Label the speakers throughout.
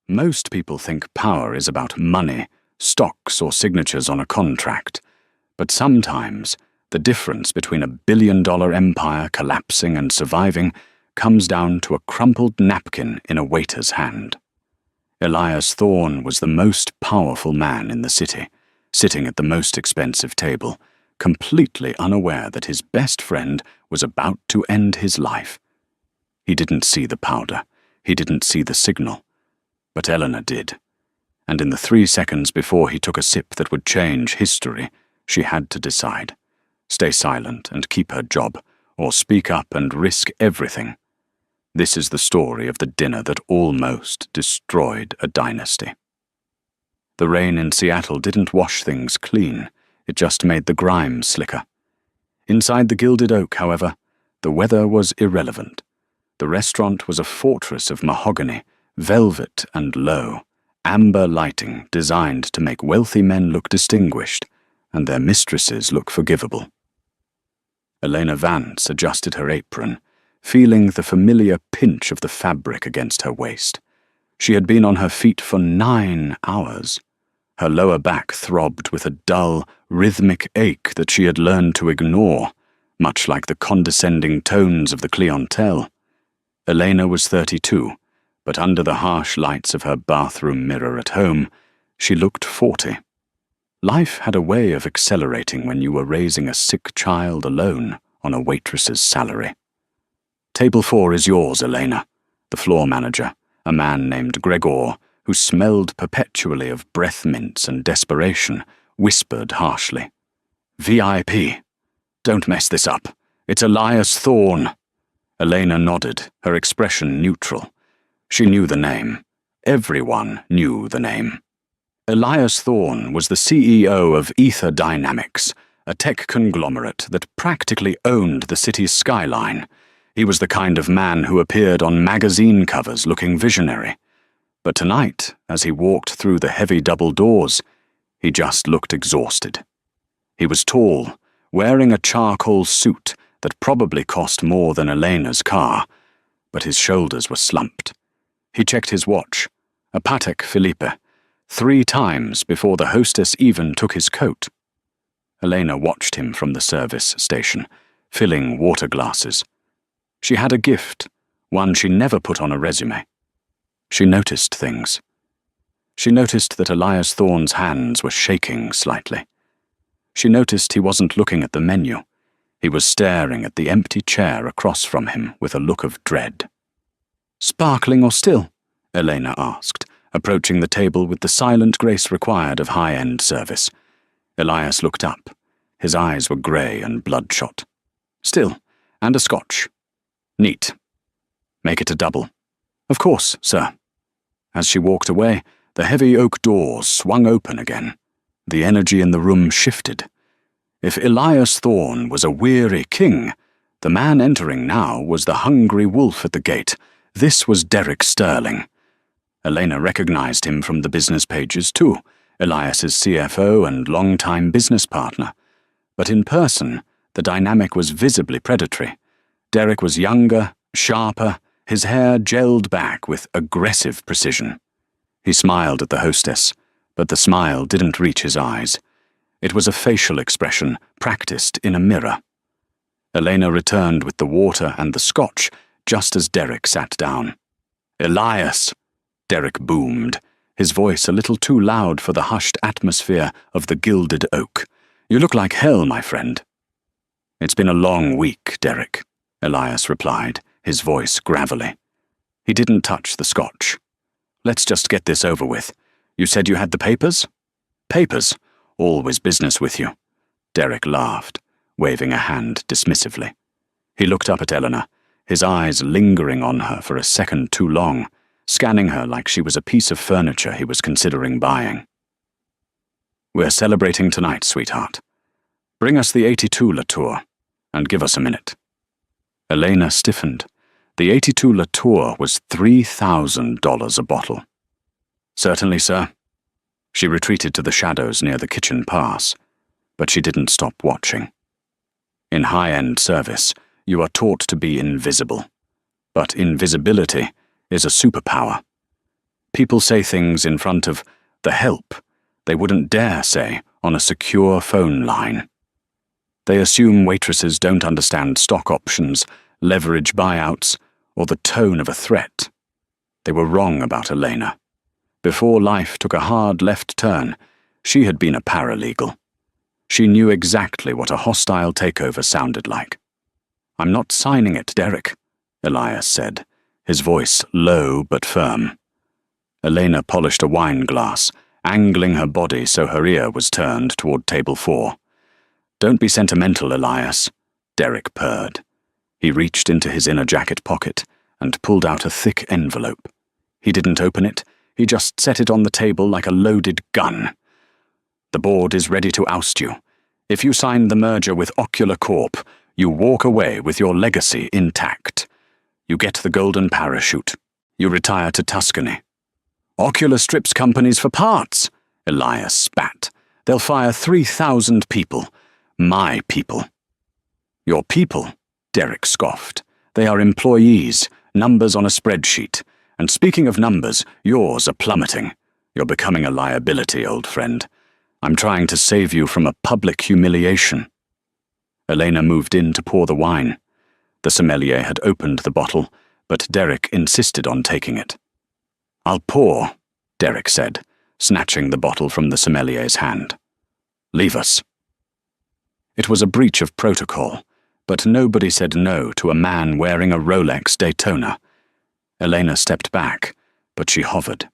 Speaker 1: Most people think power is about money, stocks, or signatures on a contract. But sometimes, the difference between a billion-dollar empire collapsing and surviving comes down to a crumpled napkin in a waiter's hand. Elias Thorne was the most powerful man in the city, sitting at the most expensive table, completely unaware that his best friend was about to end his life. He didn't see the powder. He didn't see the signal. But Eleanor did. And in the 3 seconds before he took a sip that would change history, she had to decide. Stay silent and keep her job, or speak up and risk everything. This is the story of the dinner that almost destroyed a dynasty. The rain in Seattle didn't wash things clean. It just made the grime slicker. Inside the Gilded Oak, however, the weather was irrelevant. The restaurant was a fortress of mahogany, velvet and low, amber lighting designed to make wealthy men look distinguished and their mistresses look forgivable. Elena Vance adjusted her apron, feeling the familiar pinch of the fabric against her waist. She had been on her feet for 9 hours. Her lower back throbbed with a dull, rhythmic ache that she had learned to ignore, much like the condescending tones of the clientele. Elena was 32, but under the harsh lights of her bathroom mirror at home, she looked 40. Life had a way of accelerating when you were raising a sick child alone on a waitress's salary. "Table 4 is yours, Elena," the floor manager, a man named Gregor, who smelled perpetually of breath mints and desperation, whispered harshly. "VIP. Don't mess this up. It's Elias Thorne." Elena nodded, her expression neutral. She knew the name. Everyone knew the name. Elias Thorne was the CEO of Ether Dynamics, a tech conglomerate that practically owned the city's skyline. He was the kind of man who appeared on magazine covers looking visionary. But tonight, as he walked through the heavy double doors, he just looked exhausted. He was tall, wearing a charcoal suit that probably cost more than Elena's car, but his shoulders were slumped. He checked his watch, a Patek Philippe, 3 times before the hostess even took his coat. Elena watched him from the service station, filling water glasses. She had a gift, one she never put on a resume. She noticed things. She noticed that Elias Thorne's hands were shaking slightly. She noticed he wasn't looking at the menu. He was staring at the empty chair across from him with a look of dread. "Sparkling or still?" Elena asked, approaching the table with the silent grace required of high-end service. Elias looked up. His eyes were grey and bloodshot. "Still, and a scotch." "Neat. Make it a double." "Of course, sir." As she walked away, the heavy oak doors swung open again. The energy in the room shifted. If Elias Thorne was a weary king, the man entering now was the hungry wolf at the gate. This was Derek Sterling. Elena recognized him from the business pages too, Elias's CFO and longtime business partner. But in person, the dynamic was visibly predatory. Derek was younger, sharper, his hair gelled back with aggressive precision. He smiled at the hostess, but the smile didn't reach his eyes. It was a facial expression practiced in a mirror. Elena returned with the water and the scotch just as Derek sat down. "Elias!" Derek boomed, his voice a little too loud for the hushed atmosphere of the Gilded Oak. "You look like hell, my friend." "It's been a long week, Derek," Elias replied, his voice gravelly. He didn't touch the scotch. "Let's just get this over with. You said you had the papers?" "Papers? Always business with you." Derek laughed, waving a hand dismissively. He looked up at Eleanor, his eyes lingering on her for a second too long, scanning her like she was a piece of furniture he was considering buying. "We're celebrating tonight, sweetheart. Bring us the 82 Latour, and give us a minute." Elena stiffened. The 82 Latour was $3,000 a bottle. "Certainly, sir." She retreated to the shadows near the kitchen pass, but she didn't stop watching. In high-end service, you are taught to be invisible. But invisibility is a superpower. People say things in front of the help they wouldn't dare say on a secure phone line. They assume waitresses don't understand stock options, leverage buyouts, or the tone of a threat. They were wrong about Elena. Before life took a hard left turn, she had been a paralegal. She knew exactly what a hostile takeover sounded like. "I'm not signing it, Derek," Elias said, his voice low but firm. Elena polished a wine glass, angling her body so her ear was turned toward table 4. "Don't be sentimental, Elias," Derek purred. He reached into his inner jacket pocket and pulled out a thick envelope. He didn't open it, he just set it on the table like a loaded gun. "The board is ready to oust you. If you sign the merger with Ocular Corp, you walk away with your legacy intact. You get the golden parachute. You retire to Tuscany." "Ocular strips companies for parts," Elias spat. "They'll fire 3,000 people. My people." "Your people?" Derek scoffed. "They are employees, numbers on a spreadsheet. And speaking of numbers, yours are plummeting. You're becoming a liability, old friend. I'm trying to save you from a public humiliation." Elena moved in to pour the wine. The sommelier had opened the bottle, but Derek insisted on taking it. "I'll pour," Derek said, snatching the bottle from the sommelier's hand. "Leave us." It was a breach of protocol, but nobody said no to a man wearing a Rolex Daytona. Elena stepped back, but she hovered.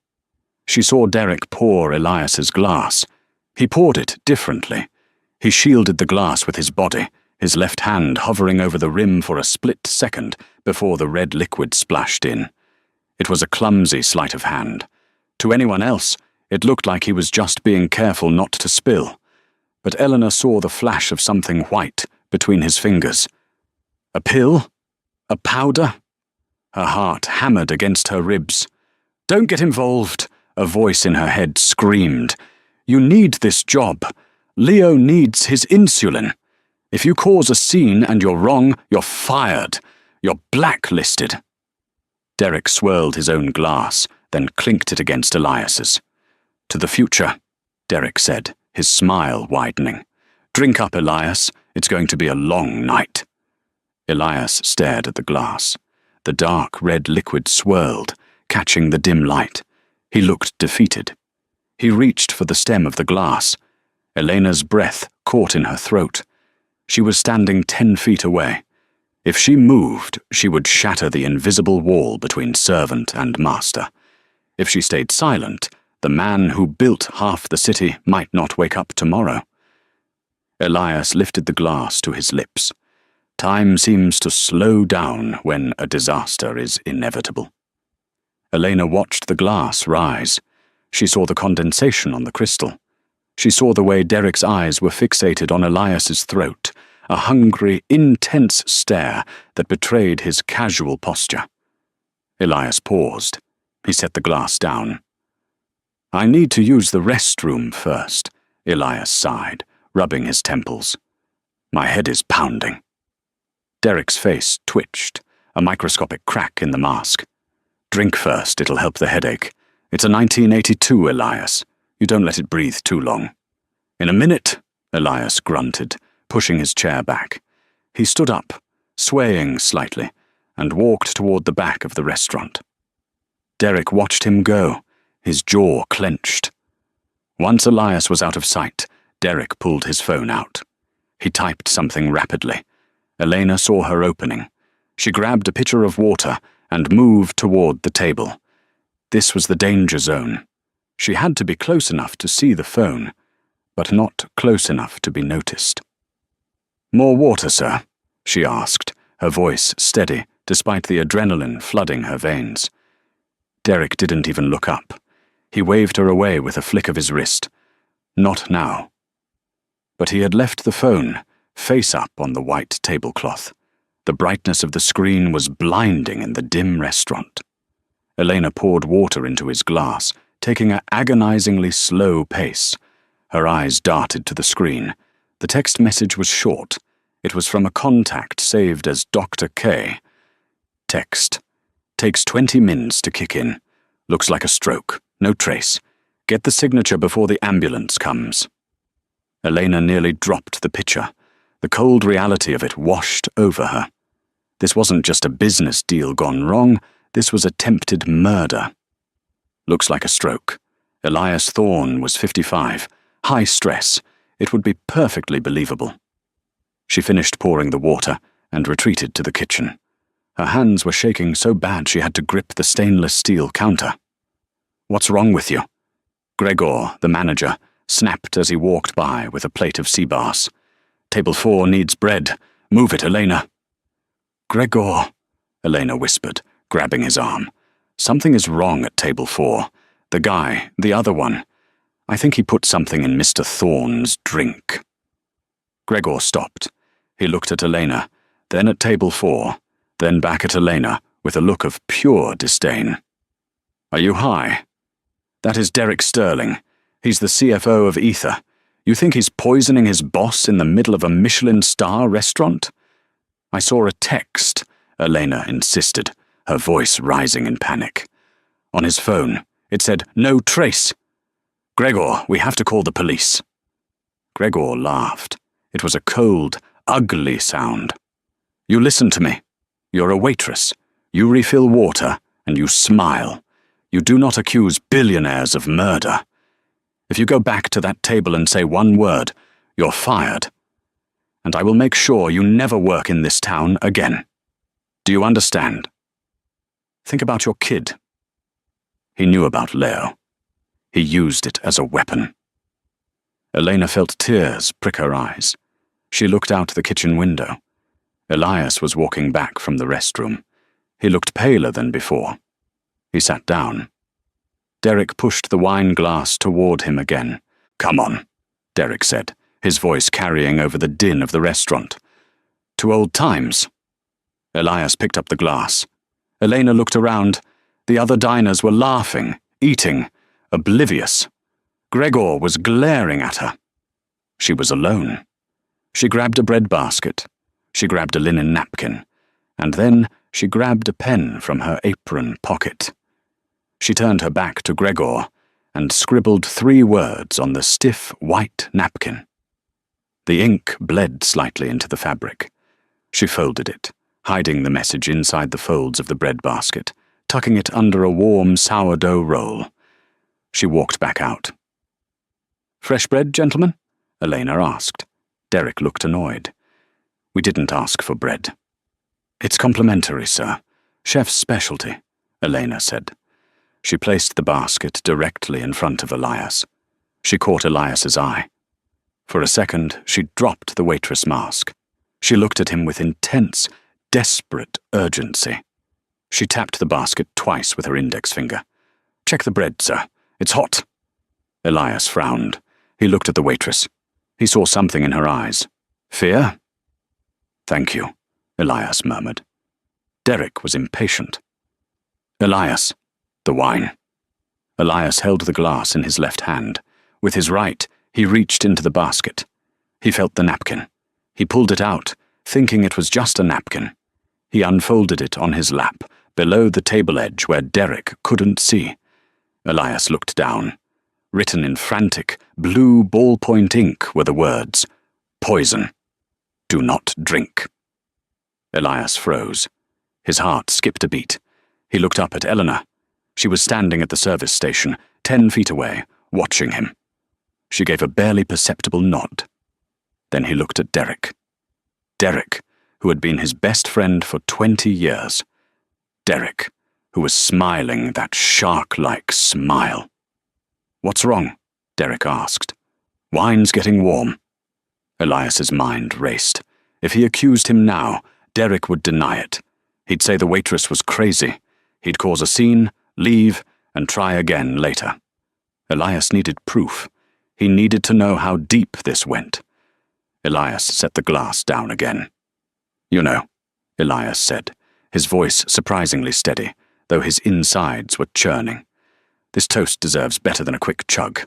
Speaker 1: She saw Derek pour Elias's glass. He poured it differently. He shielded the glass with his body, his left hand hovering over the rim for a split second before the red liquid splashed in. It was a clumsy sleight of hand. To anyone else, it looked like he was just being careful not to spill. But Eleanor saw the flash of something white between his fingers. A pill? A powder? Her heart hammered against her ribs. "Don't get involved," a voice in her head screamed. "You need this job. Leo needs his insulin. If you cause a scene and you're wrong, you're fired. You're blacklisted." Derek swirled his own glass, then clinked it against Elias's. "To the future," Derek said, his smile widening. "Drink up, Elias. It's going to be a long night." Elias stared at the glass. The dark red liquid swirled, catching the dim light. He looked defeated. He reached for the stem of the glass. Elena's breath caught in her throat. She was standing 10 feet away. If she moved, she would shatter the invisible wall between servant and master. If she stayed silent, the man who built half the city might not wake up tomorrow. Elias lifted the glass to his lips. Time seems to slow down when a disaster is inevitable. Elena watched the glass rise. She saw the condensation on the crystal. She saw the way Derek's eyes were fixated on Elias's throat, a hungry, intense stare that betrayed his casual posture. Elias paused. He set the glass down. "I need to use the restroom first," Elias sighed, rubbing his temples. "My head is pounding." Derek's face twitched, a microscopic crack in the mask. "Drink first, it'll help the headache. It's a 1982, Elias. You don't let it breathe too long." "In a minute," Elias grunted, pushing his chair back. He stood up, swaying slightly, and walked toward the back of the restaurant. Derek watched him go, his jaw clenched. Once Elias was out of sight, Derek pulled his phone out. He typed something rapidly. Elena saw her opening. She grabbed a pitcher of water and moved toward the table. This was the danger zone. She had to be close enough to see the phone, but not close enough to be noticed. "More water, sir?" she asked, her voice steady despite the adrenaline flooding her veins. Derek didn't even look up. He waved her away with a flick of his wrist. Not now. But he had left the phone, face up on the white tablecloth. The brightness of the screen was blinding in the dim restaurant. Elena poured water into his glass, taking an agonizingly slow pace. Her eyes darted to the screen. The text message was short. It was from a contact saved as Dr. K. Text. "Takes 20 mins to kick in. Looks like a stroke. No trace. Get the signature before the ambulance comes. Elena nearly dropped the picture. The cold reality of it washed over her. This wasn't just a business deal gone wrong, this was attempted murder. Looks like a stroke. Elias Thorne was 55. High stress. It would be perfectly believable. She finished pouring the water and retreated to the kitchen. Her hands were shaking so bad she had to grip the stainless steel counter. "What's wrong with you?" Gregor, the manager, snapped as he walked by with a plate of sea bass. "Table 4 needs bread. Move it, Elena." "Gregor," Elena whispered, grabbing his arm. "Something is wrong at table 4. The guy, the other one. I think he put something in Mr. Thorne's drink." Gregor stopped. He looked at Elena, then at table 4, then back at Elena with a look of pure disdain. "Are you high?" "That is Derek Sterling. He's the CFO of Ether. You think he's poisoning his boss in the middle of a Michelin star restaurant?" "I saw a text," Elena insisted, her voice rising in panic. "On his phone. It said, 'No trace.' Gregor, we have to call the police." Gregor laughed. It was a cold, ugly sound. "You listen to me. You're a waitress. You refill water, and you smile. You do not accuse billionaires of murder. If you go back to that table and say one word, you're fired. And I will make sure you never work in this town again. Do you understand? Think about your kid." He knew about Leo. He used it as a weapon. Elena felt tears prick her eyes. She looked out the kitchen window. Elias was walking back from the restroom. He looked paler than before. He sat down. Derek pushed the wine glass toward him again. "Come on," Derek said, his voice carrying over the din of the restaurant. "To old times." Elias picked up the glass. Elena looked around. The other diners were laughing, eating, oblivious. Gregor was glaring at her. She was alone. She grabbed a bread basket. She grabbed a linen napkin. And then she grabbed a pen from her apron pocket. She turned her back to Gregor and scribbled 3 words on the stiff white napkin. The ink bled slightly into the fabric. She folded it, hiding the message inside the folds of the bread basket, tucking it under a warm sourdough roll. She walked back out. "Fresh bread, gentlemen?" Elena asked. Derek looked annoyed. "We didn't ask for bread." "It's complimentary, sir. Chef's specialty," Elena said. She placed the basket directly in front of Elias. She caught Elias's eye. For a second, she dropped the waitress mask. She looked at him with intense, desperate urgency. She tapped the basket twice with her index finger. "Check the bread, sir. It's hot." Elias frowned. He looked at the waitress. He saw something in her eyes. "Fear?" "Thank you," Elias murmured. Derek was impatient. "Elias, the wine." Elias held the glass in his left hand. With his right, he reached into the basket. He felt the napkin. He pulled it out, thinking it was just a napkin. He unfolded it on his lap, below the table edge where Derek couldn't see. Elias looked down. Written in frantic, blue ballpoint ink were the words, "Poison. Do not drink." Elias froze. His heart skipped a beat. He looked up at Eleanor. She was standing at the service station, 10 feet away, watching him. She gave a barely perceptible nod. Then he looked at Derek. Derek, who had been his best friend for 20 years. Derek, who was smiling that shark-like smile. "What's wrong?" Derek asked. "Wine's getting warm." Elias's mind raced. If he accused him now, Derek would deny it. He'd say the waitress was crazy. He'd cause a scene, leave, and try again later. Elias needed proof. He needed to know how deep this went. Elias set the glass down again. "You know," Elias said, his voice surprisingly steady, though his insides were churning. "This toast deserves better than a quick chug.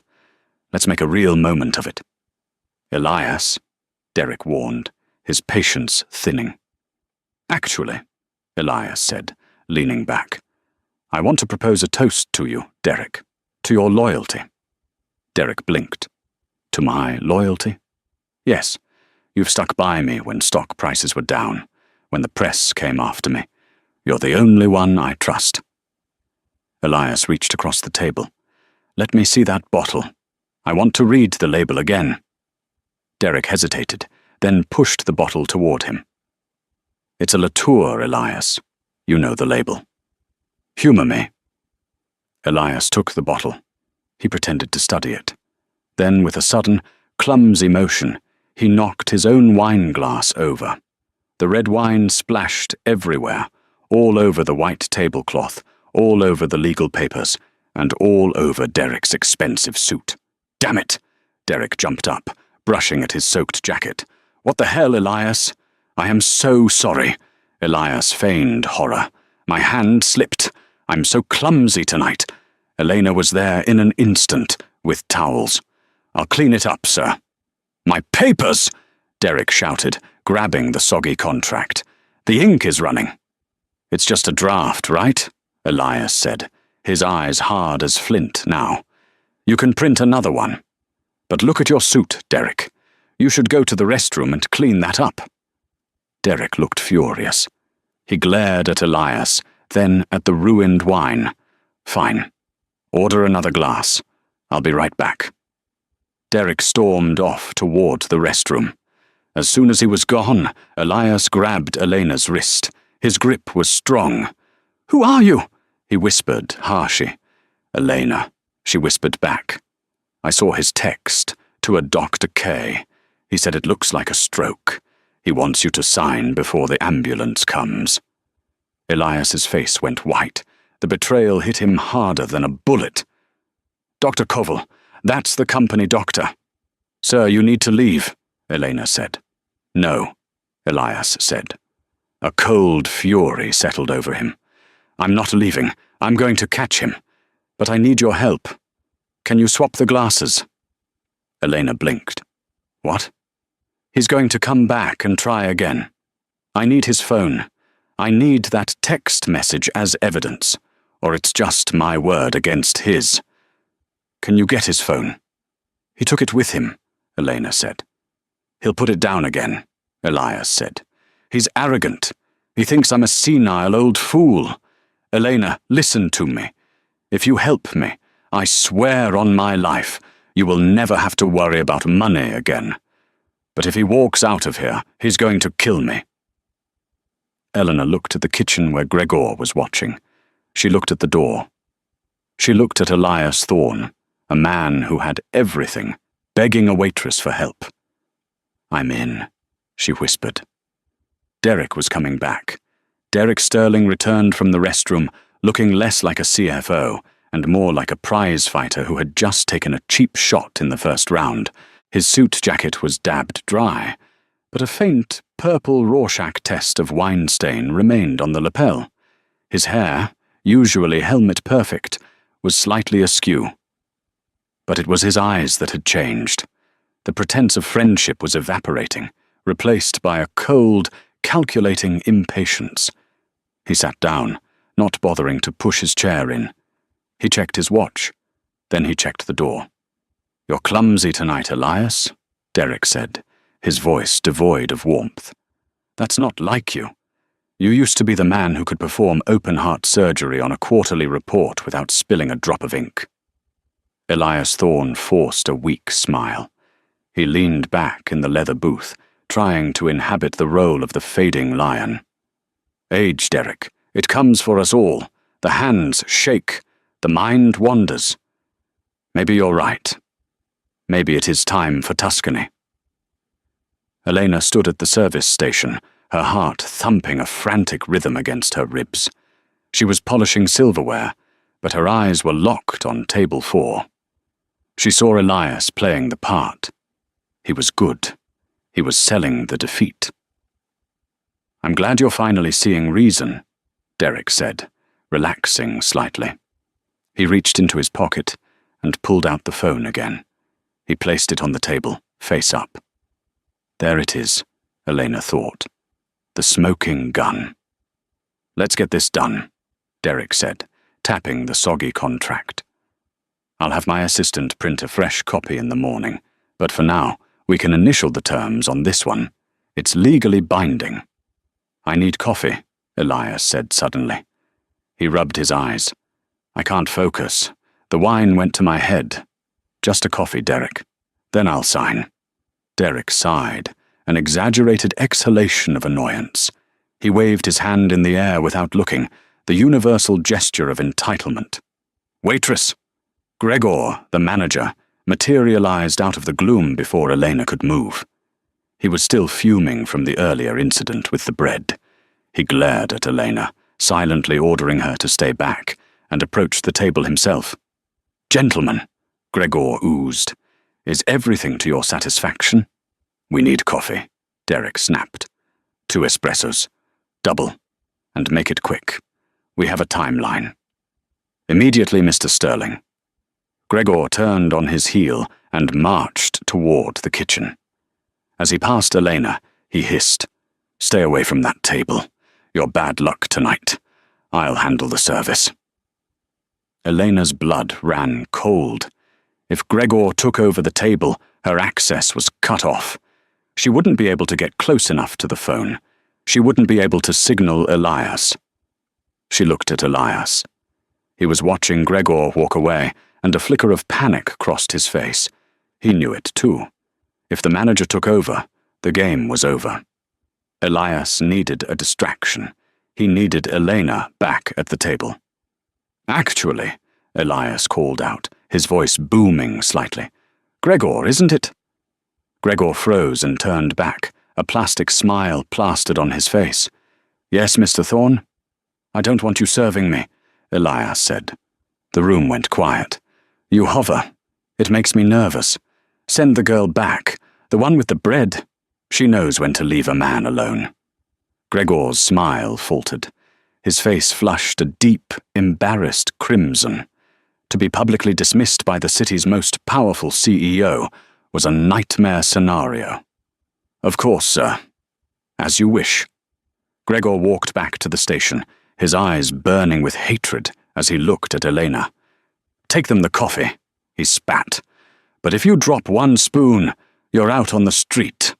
Speaker 1: Let's make a real moment of it." "Elias," Derek warned, his patience thinning. "Actually," Elias said, leaning back, I want to propose a toast to you, Derek. To your loyalty. Derek blinked. To my loyalty? Yes. You've stuck by me when stock prices were down, when the press came after me. You're the only one I trust. Elias reached across the table. Let me see that bottle. I want to read the label again. Derek hesitated, then pushed the bottle toward him. It's a Latour, Elias. You know the label. Humor me. Elias took the bottle. He pretended to study it. Then, with a sudden, clumsy motion, he knocked his own wine glass over. The red wine splashed everywhere, all over the white tablecloth, all over the legal papers, and all over Derek's expensive suit. Damn it! Derek jumped up, brushing at his soaked jacket. What the hell, Elias? I am so sorry. Elias feigned horror. My hand slipped. I'm so clumsy tonight. Elena was there in an instant, with towels. I'll clean it up, sir. My papers! Derek shouted, grabbing the soggy contract. The ink is running. It's just a draft, right? Elias said, his eyes hard as flint now. You can print another one. But look at your suit, Derek. You should go to the restroom and clean that up. Derek looked furious. He glared at Elias, then at the ruined wine. Fine. Order another glass. I'll be right back. Derek stormed off toward the restroom. As soon as he was gone, Elias grabbed Elena's wrist. His grip was strong. Who are you? He whispered, harshly. Elena, she whispered back. I saw his text, to a Dr. K. He said it looks like a stroke. He wants you to sign before the ambulance comes. Elias's face went white. The betrayal hit him harder than a bullet. Dr. Koval, that's the company doctor. Sir, you need to leave, Elena said. No, Elias said. A cold fury settled over him. I'm not leaving. I'm going to catch him. But I need your help. Can you swap the glasses? Elena blinked. What? He's going to come back and try again. I need his phone. I need that text message as evidence, or it's just my word against his. Can you get his phone? He took it with him, Elena said. He'll put it down again, Elias said. He's arrogant. He thinks I'm a senile old fool. Elena, listen to me. If you help me, I swear on my life, you will never have to worry about money again. But if he walks out of here, he's going to kill me. Eleanor looked at the kitchen where Gregor was watching. She looked at the door. She looked at Elias Thorne, a man who had everything, begging a waitress for help. I'm in, she whispered. Derek was coming back. Derek Sterling returned from the restroom, looking less like a CFO and more like a prize fighter who had just taken a cheap shot in the first round. His suit jacket was dabbed dry, but a faint purple Rorschach test of wine stain remained on the lapel. His hair, usually helmet perfect, was slightly askew. But it was his eyes that had changed. The pretense of friendship was evaporating, replaced by a cold, calculating impatience. He sat down, not bothering to push his chair in. He checked his watch. Then he checked the door. You're clumsy tonight, Elias, Derek said, his voice devoid of warmth. That's not like you. You used to be the man who could perform open-heart surgery on a quarterly report without spilling a drop of ink. Elias Thorne forced a weak smile. He leaned back in the leather booth, trying to inhabit the role of the fading lion. Age, Derek. It comes for us all. The hands shake. The mind wanders. Maybe you're right. Maybe it is time for Tuscany. Elena stood at the service station, her heart thumping a frantic rhythm against her ribs. She was polishing silverware, but her eyes were locked on table 4. She saw Elias playing the part. He was good. He was selling the defeat. I'm glad you're finally seeing reason, Derek said, relaxing slightly. He reached into his pocket and pulled out the phone again. He placed it on the table, face up. There it is, Elena thought. The smoking gun. Let's get this done, Derek said, tapping the soggy contract. I'll have my assistant print a fresh copy in the morning, but for now, we can initial the terms on this one. It's legally binding. I need coffee, Elias said suddenly. He rubbed his eyes. I can't focus. The wine went to my head. Just a coffee, Derek. Then I'll sign. Derek sighed, an exaggerated exhalation of annoyance. He waved his hand in the air without looking, the universal gesture of entitlement. Waitress! Gregor, the manager, materialized out of the gloom before Elena could move. He was still fuming from the earlier incident with the bread. He glared at Elena, silently ordering her to stay back, and approached the table himself. Gentlemen, Gregor oozed, is everything to your satisfaction? We need coffee, Derek snapped. 2 espressos. Double. And make it quick. We have a timeline. Immediately, Mr. Sterling. Gregor turned on his heel and marched toward the kitchen. As he passed Elena, he hissed, Stay away from that table. You're bad luck tonight. I'll handle the service. Elena's blood ran cold. If Gregor took over the table, her access was cut off. She wouldn't be able to get close enough to the phone. She wouldn't be able to signal Elias. She looked at Elias. He was watching Gregor walk away, and a flicker of panic crossed his face. He knew it too. If the manager took over, the game was over. Elias needed a distraction. He needed Elena back at the table. Actually, Elias called out, his voice booming slightly. Gregor, isn't it? Gregor froze and turned back, a plastic smile plastered on his face. Yes, Mr. Thorne? I don't want you serving me, Elias said. The room went quiet. You hover. It makes me nervous. Send the girl back, the one with the bread. She knows when to leave a man alone. Gregor's smile faltered. His face flushed a deep, embarrassed crimson. To be publicly dismissed by the city's most powerful CEO was a nightmare scenario. Of course, sir. As you wish. Gregor walked back to the station, his eyes burning with hatred as he looked at Elena. Take them the coffee, he spat. But if you drop 1 spoon, you're out on the street.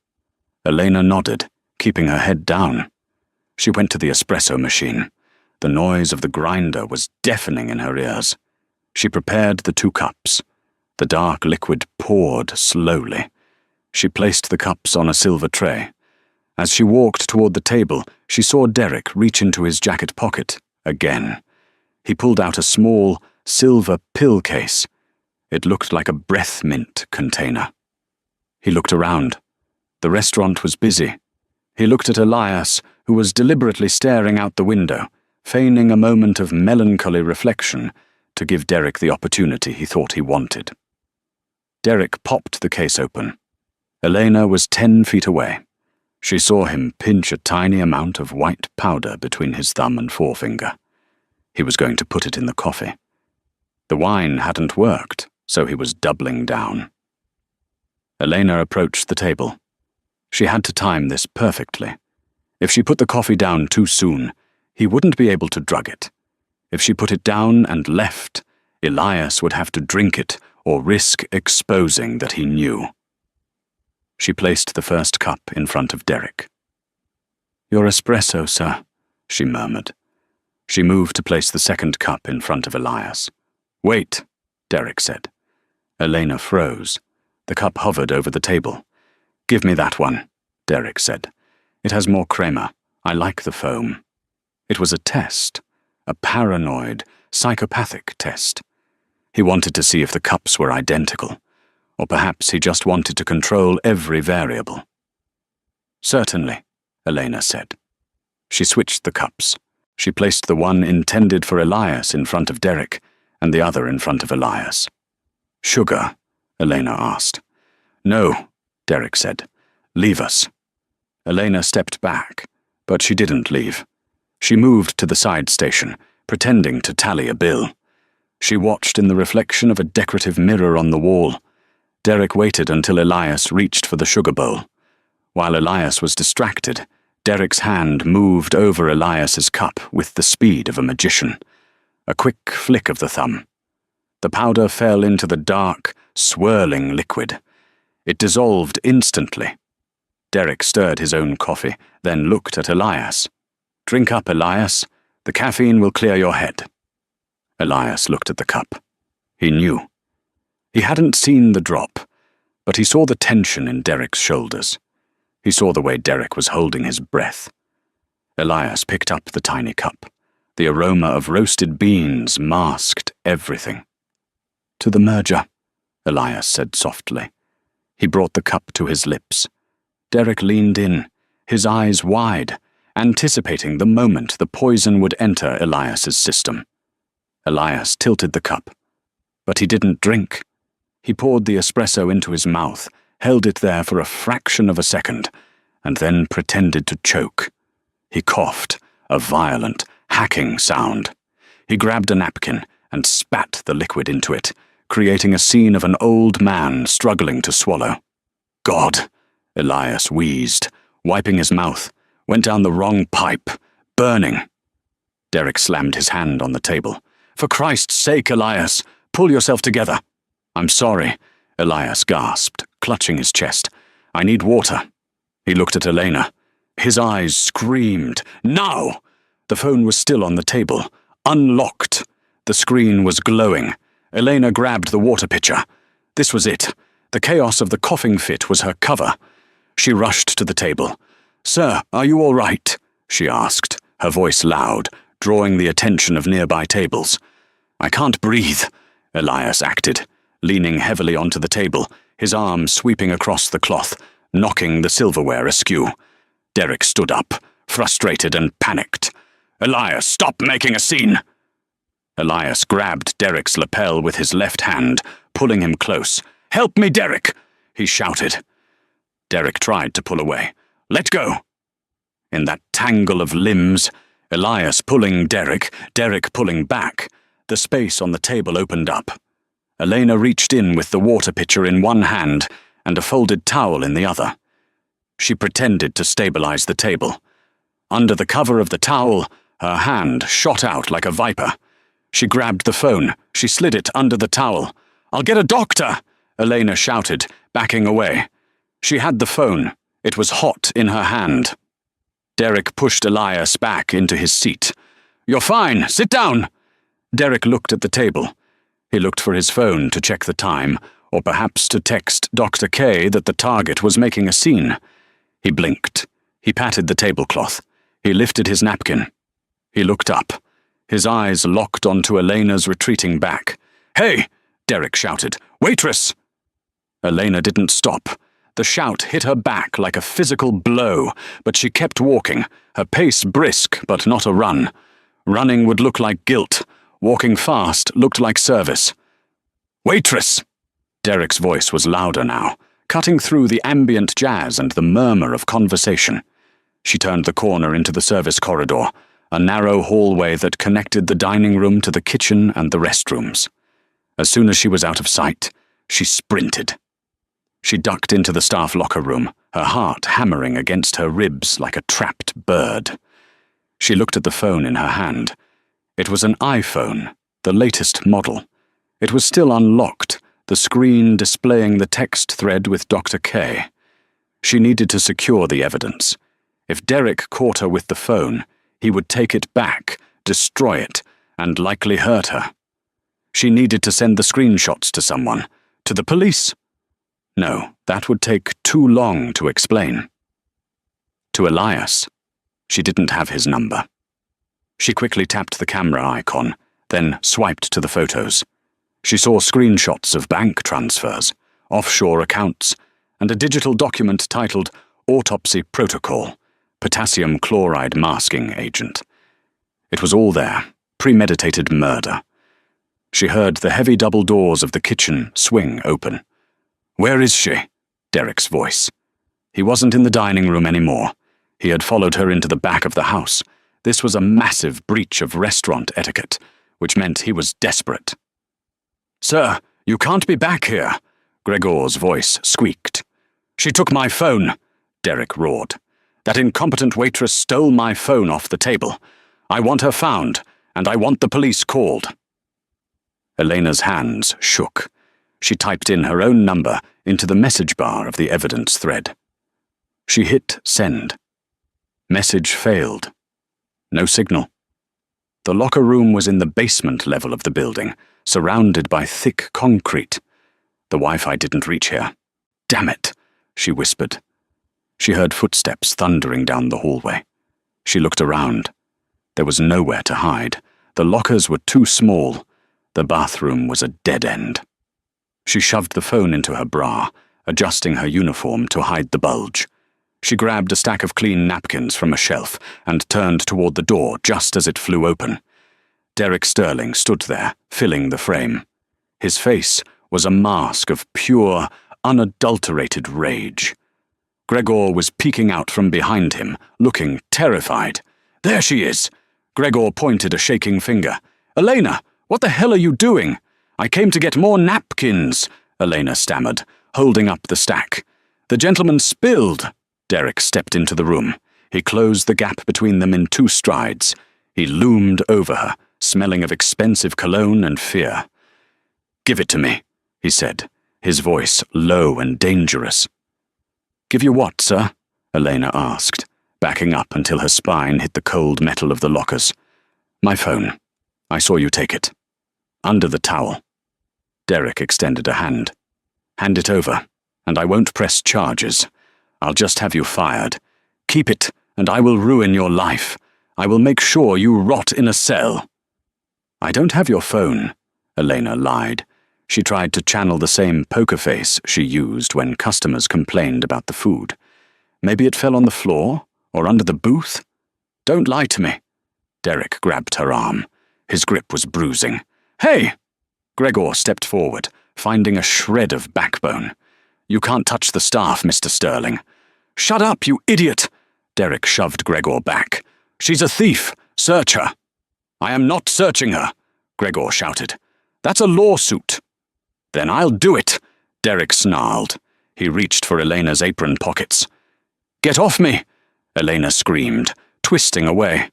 Speaker 1: Elena nodded, keeping her head down. She went to the espresso machine. The noise of the grinder was deafening in her ears. She prepared the 2 cups. The dark liquid poured slowly. She placed the cups on a silver tray. As she walked toward the table, she saw Derek reach into his jacket pocket again. He pulled out a small, silver pill case. It looked like a breath mint container. He looked around. The restaurant was busy. He looked at Elias, who was deliberately staring out the window, feigning a moment of melancholy reflection to give Derek the opportunity he thought he wanted. Derek popped the case open. Elena was 10 feet away. She saw him pinch a tiny amount of white powder between his thumb and forefinger. He was going to put it in the coffee. The wine hadn't worked, so he was doubling down. Elena approached the table. She had to time this perfectly. If she put the coffee down too soon, he wouldn't be able to drug it. If she put it down and left, Elias would have to drink it or risk exposing that he knew. She placed the first cup in front of Derek. Your espresso, sir, she murmured. She moved to place the second cup in front of Elias. Wait, Derek said. Elena froze. The cup hovered over the table. Give me that one, Derek said. It has more crema. I like the foam. It was a test, a paranoid, psychopathic test. He wanted to see if the cups were identical, or perhaps he just wanted to control every variable. Certainly, Elena said. She switched the cups. She placed the one intended for Elias in front of Derek, and the other in front of Elias. Sugar? Elena asked. No, Derek said. Leave us. Elena stepped back, but she didn't leave. She moved to the side station, pretending to tally a bill. She watched in the reflection of a decorative mirror on the wall. Derek waited until Elias reached for the sugar bowl. While Elias was distracted, Derek's hand moved over Elias's cup with the speed of a magician. A quick flick of the thumb. The powder fell into the dark, swirling liquid. It dissolved instantly. Derek stirred his own coffee, then looked at Elias. "Drink up, Elias. The caffeine will clear your head." Elias looked at the cup. He knew. He hadn't seen the drop, but he saw the tension in Derek's shoulders. He saw the way Derek was holding his breath. Elias picked up the tiny cup. The aroma of roasted beans masked everything. "To the merger," Elias said softly. He brought the cup to his lips. Derek leaned in, his eyes wide, anticipating the moment the poison would enter Elias's system. Elias tilted the cup, but he didn't drink. He poured the espresso into his mouth, held it there for a fraction of a second, and then pretended to choke. He coughed, a violent, hacking sound. He grabbed a napkin and spat the liquid into it, creating a scene of an old man struggling to swallow. "God," Elias wheezed, wiping his mouth, went down the wrong pipe, burning. Derek slammed his hand on the table. "For Christ's sake, Elias, pull yourself together." "I'm sorry," Elias gasped, clutching his chest. "I need water." He looked at Elena. His eyes screamed, "Now!" The phone was still on the table, unlocked. The screen was glowing. Elena grabbed the water pitcher. This was it. The chaos of the coughing fit was her cover. She rushed to the table. "Sir, are you all right?" she asked, her voice loud, drawing the attention of nearby tables. "I can't breathe," Elias acted, leaning heavily onto the table, his arm sweeping across the cloth, knocking the silverware askew. Derek stood up, frustrated and panicked. "Elias, stop making a scene!" Elias grabbed Derek's lapel with his left hand, pulling him close. "Help me, Derek!" he shouted. Derek tried to pull away. "Let go!" In that tangle of limbs, Elias pulling Derek, Derek pulling back, the space on the table opened up. Elena reached in with the water pitcher in one hand and a folded towel in the other. She pretended to stabilize the table. Under the cover of the towel, her hand shot out like a viper. She grabbed the phone. She slid it under the towel. "I'll get a doctor!" Elena shouted, backing away. She had the phone. It was hot in her hand. Derek pushed Elias back into his seat. "You're fine. Sit down." Derek looked at the table. He looked for his phone to check the time, or perhaps to text Dr. K that the target was making a scene. He blinked. He patted the tablecloth. He lifted his napkin. He looked up. His eyes locked onto Elena's retreating back. "Hey!" Derek shouted. "Waitress!" Elena didn't stop. The shout hit her back like a physical blow, but she kept walking, her pace brisk but not a run. Running would look like guilt. Walking fast looked like service. "Waitress!" Derek's voice was louder now, cutting through the ambient jazz and the murmur of conversation. She turned the corner into the service corridor, a narrow hallway that connected the dining room to the kitchen and the restrooms. As soon as she was out of sight, she sprinted. She ducked into the staff locker room, her heart hammering against her ribs like a trapped bird. She looked at the phone in her hand. It was an iPhone, the latest model. It was still unlocked, the screen displaying the text thread with Dr. K. She needed to secure the evidence. If Derek caught her with the phone, he would take it back, destroy it, and likely hurt her. She needed to send the screenshots to someone. To the police? No, that would take too long to explain. To Elias. She didn't have his number. She quickly tapped the camera icon, then swiped to the photos. She saw screenshots of bank transfers, offshore accounts, and a digital document titled Autopsy Protocol, Potassium Chloride Masking Agent. It was all there, premeditated murder. She heard the heavy double doors of the kitchen swing open. "Where is she?" Derek's voice. He wasn't in the dining room anymore. He had followed her into the back of the house. This was a massive breach of restaurant etiquette, which meant he was desperate. "Sir, you can't be back here," Gregor's voice squeaked. "She took my phone," Derek roared. "That incompetent waitress stole my phone off the table. I want her found, and I want the police called." Elena's hands shook. She typed in her own number into the message bar of the evidence thread. She hit send. Message failed. No signal. The locker room was in the basement level of the building, surrounded by thick concrete. The Wi-Fi didn't reach here. "Damn it," she whispered. She heard footsteps thundering down the hallway. She looked around. There was nowhere to hide. The lockers were too small. The bathroom was a dead end. She shoved the phone into her bra, adjusting her uniform to hide the bulge. She grabbed a stack of clean napkins from a shelf and turned toward the door just as it flew open. Derek Sterling stood there, filling the frame. His face was a mask of pure, unadulterated rage. Gregor was peeking out from behind him, looking terrified. "There she is!" Gregor pointed a shaking finger. "Elena, what the hell are you doing?" "I came to get more napkins," Elena stammered, holding up the stack. "The gentleman spilled." Derek stepped into the room. He closed the gap between them in 2 strides. He loomed over her, smelling of expensive cologne and fear. "Give it to me," he said, his voice low and dangerous. "Give you what, sir?" Elena asked, backing up until her spine hit the cold metal of the lockers. "My phone. I saw you take it. Under the towel." Derek extended a hand. "Hand it over, and I won't press charges. I'll just have you fired. Keep it, and I will ruin your life. I will make sure you rot in a cell." "I don't have your phone," Elena lied. She tried to channel the same poker face she used when customers complained about the food. "Maybe it fell on the floor, or under the booth?" "Don't lie to me." Derek grabbed her arm. His grip was bruising. "Hey!" Gregor stepped forward, finding a shred of backbone. "You can't touch the staff, Mr. Sterling." "Shut up, you idiot!" Derek shoved Gregor back. "She's a thief. Search her." "I am not searching her," Gregor shouted. "That's a lawsuit." "Then I'll do it," Derek snarled. He reached for Elena's apron pockets. "Get off me!" Elena screamed, twisting away.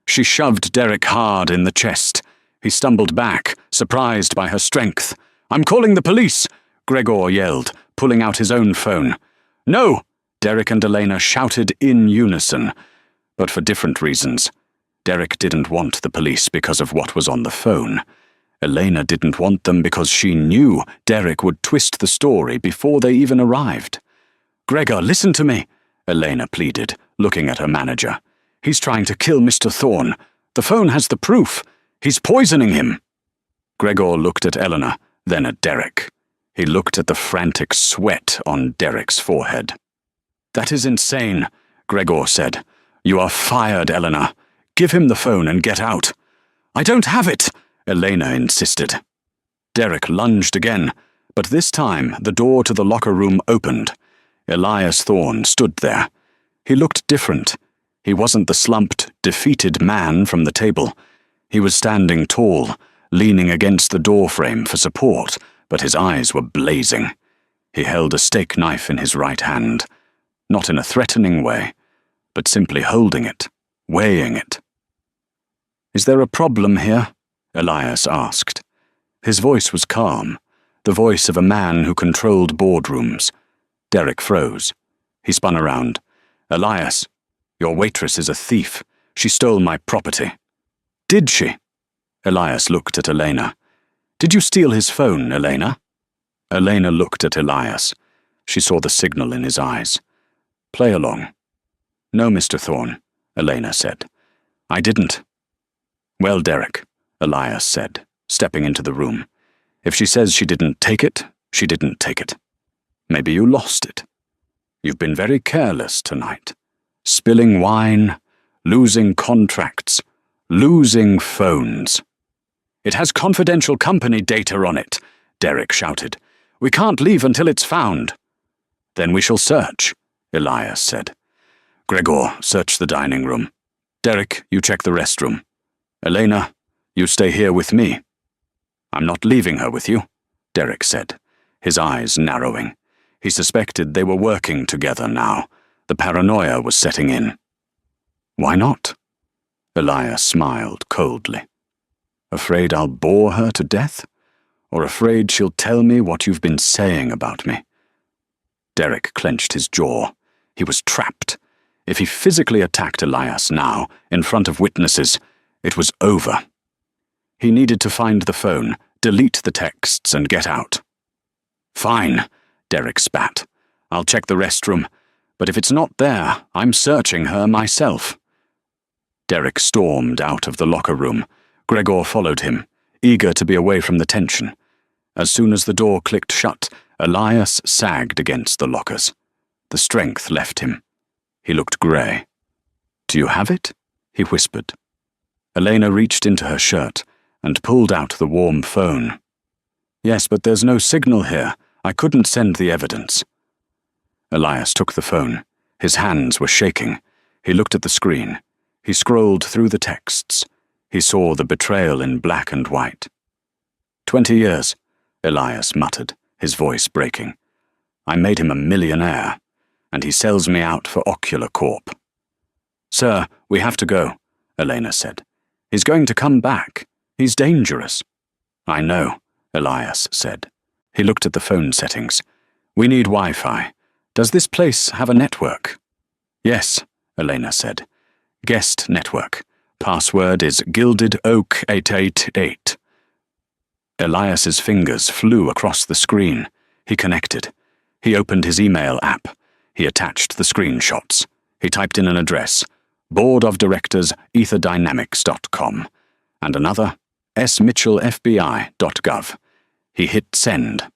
Speaker 1: She shoved Derek hard in the chest. He stumbled back, surprised by her strength. "I'm calling the police!" Gregor yelled, pulling out his own phone. "No!" Derek and Elena shouted in unison, but for different reasons. Derek didn't want the police because of what was on the phone. Elena didn't want them because she knew Derek would twist the story before they even arrived. "Gregor, listen to me," Elena pleaded, looking at her manager. "He's trying to kill Mr. Thorne. The phone has the proof. He's poisoning him." Gregor looked at Eleanor, then at Derek. He looked at the frantic sweat on Derek's forehead. "That is insane," Gregor said. "You are fired, Eleanor. Give him the phone and get out." "I don't have it," Elena insisted. Derek lunged again, but this time the door to the locker room opened. Elias Thorne stood there. He looked different. He wasn't the slumped, defeated man from the table. He was standing tall, leaning against the doorframe for support, but his eyes were blazing. He held a steak knife in his right hand, not in a threatening way, but simply holding it, weighing it. "Is there a problem here?" Elias asked. His voice was calm, the voice of a man who controlled boardrooms. Derek froze. He spun around. "Elias, your waitress is a thief. She stole my property." "Did she?" Elias looked at Elena. "Did you steal his phone, Elena?" Elena looked at Elias. She saw the signal in his eyes. "Play along." "No, Mr. Thorne," Elena said. "I didn't." "Well, Derek," Elias said, stepping into the room. "If she says she didn't take it, she didn't take it. Maybe you lost it. You've been very careless tonight. Spilling wine, losing contracts, losing phones." "It has confidential company data on it," Derek shouted. "We can't leave until it's found." "Then we shall search," Elias said. "Gregor, search the dining room. Derek, you check the restroom. Elena, you stay here with me." "I'm not leaving her with you," Derek said, his eyes narrowing. He suspected they were working together now. The paranoia was setting in. "Why not?" Elias smiled coldly. Afraid I'll bore her to death? Or afraid she'll tell me what you've been saying about me?" Derek clenched his jaw. He was trapped. If he physically attacked Elias now, in front of witnesses, it was over. He needed to find the phone, delete the texts, and get out. "Fine," Derek spat. "I'll check the restroom, but if it's not there, I'm searching her myself." Derek stormed out of the locker room. Gregor followed him, eager to be away from the tension. As soon as the door clicked shut, Elias sagged against the lockers. The strength left him. He looked grey. "Do you have it?" he whispered. Elena reached into her shirt and pulled out the warm phone. "Yes, but there's no signal here. I couldn't send the evidence." Elias took the phone. His hands were shaking. He looked at the screen. He scrolled through the texts. He saw the betrayal in black and white. 20 years, Elias muttered, his voice breaking. "I made him a millionaire, and he sells me out for Ocular Corp." "Sir, we have to go," Elena said. "He's going to come back. He's dangerous." "I know," Elias said. He looked at the phone settings. "We need Wi-Fi. Does this place have a network?" "Yes," Elena said. "Guest network. Password is Gilded Oak 888. Elias's fingers flew across the screen. He connected. He opened his email app. He attached the screenshots. He typed in an address, Board of Directors, etherdynamics.com, and another, smitchellfbi.gov. He hit send.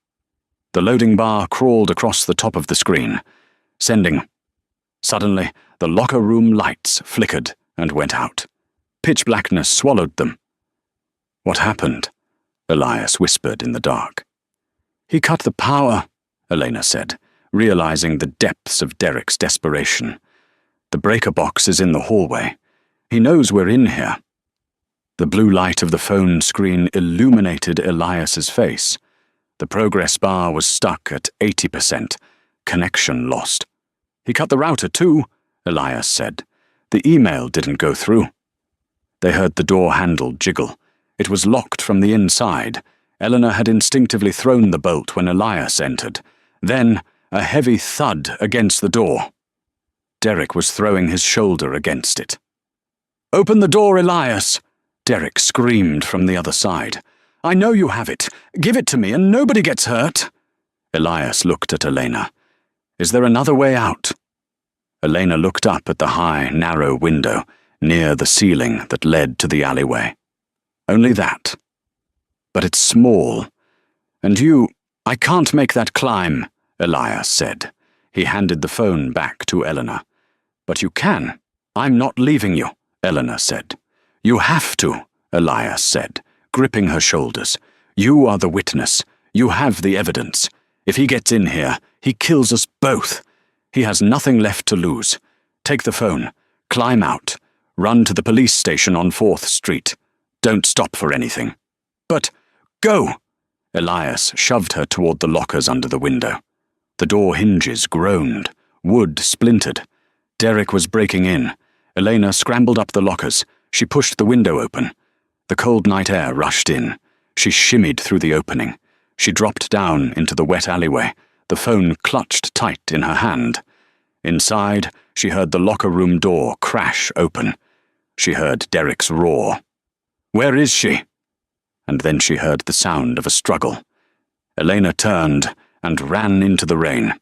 Speaker 1: The loading bar crawled across the top of the screen. Sending. Suddenly, the locker room lights flickered and went out. Pitch blackness swallowed them. "What happened?" Elias whispered in the dark. "He cut the power," Elena said, realizing the depths of Derek's desperation. "The breaker box is in the hallway. He knows we're in here." The blue light of the phone screen illuminated Elias's face. The progress bar was stuck at 80%. Connection lost. "He cut the router too," Elias said. "The email didn't go through." They heard the door handle jiggle. It was locked from the inside. Eleanor had instinctively thrown the bolt when Elias entered. Then, a heavy thud against the door. Derek was throwing his shoulder against it. "Open the door, Elias!" Derek screamed from the other side. "I know you have it. Give it to me and nobody gets hurt." Elias looked at Elena. "Is there another way out?" Elena looked up at the high, narrow window near the ceiling that led to the alleyway. "Only that. But it's small. And I can't make that climb," Elias said. He handed the phone back to Eleanor. "But you can. I'm not leaving you," Eleanor said. "You have to," Elias said, gripping her shoulders. "You are the witness. You have the evidence. If he gets in here, he kills us both. He has nothing left to lose. Take the phone. Climb out. Run to the police station on 4th Street. Don't stop for anything." "But, go!" Elias shoved her toward the lockers under the window. The door hinges groaned. Wood splintered. Derek was breaking in. Elena scrambled up the lockers. She pushed the window open. The cold night air rushed in. She shimmied through the opening. She dropped down into the wet alleyway, the phone clutched tight in her hand. Inside, she heard the locker room door crash open. She heard Derek's roar. "Where is she?" And then she heard the sound of a struggle. Elena turned and ran into the rain.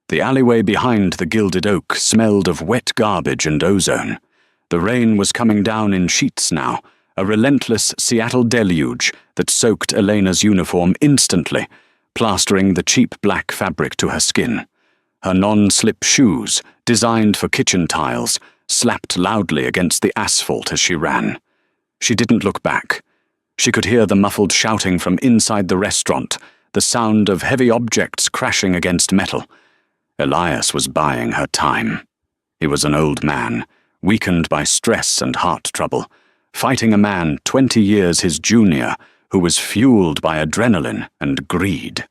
Speaker 1: The alleyway behind the Gilded Oak smelled of wet garbage and ozone. The rain was coming down in sheets now, a relentless Seattle deluge that soaked Elena's uniform instantly, plastering the cheap black fabric to her skin. Her non-slip shoes, designed for kitchen tiles, slapped loudly against the asphalt as she ran. She didn't look back. She could hear the muffled shouting from inside the restaurant, the sound of heavy objects crashing against metal. Elias was buying her time. He was an old man, weakened by stress and heart trouble, fighting a man 20 years his junior who was fueled by adrenaline and greed.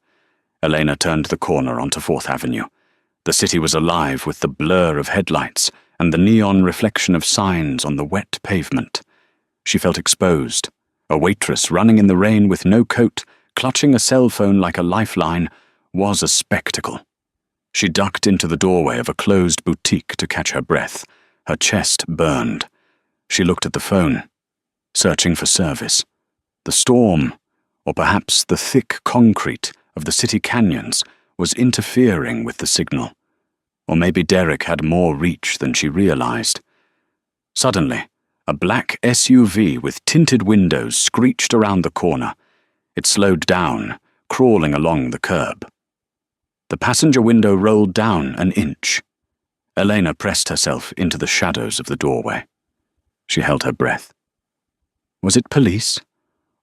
Speaker 1: Elena turned the corner onto 4th Avenue. The city was alive with the blur of headlights and the neon reflection of signs on the wet pavement. She felt exposed, A waitress running in the rain with no coat, clutching a cell phone like a lifeline, was a spectacle. She ducked into the doorway of a closed boutique to catch her breath. Her chest burned. She looked at the phone, searching for service. The storm, or perhaps the thick concrete of the city canyons, was interfering with the signal. Or maybe Derek had more reach than she realized. Suddenly, a black SUV with tinted windows screeched around the corner. It slowed down, crawling along the curb. The passenger window rolled down an inch. Elena pressed herself into the shadows of the doorway. She held her breath. Was it police?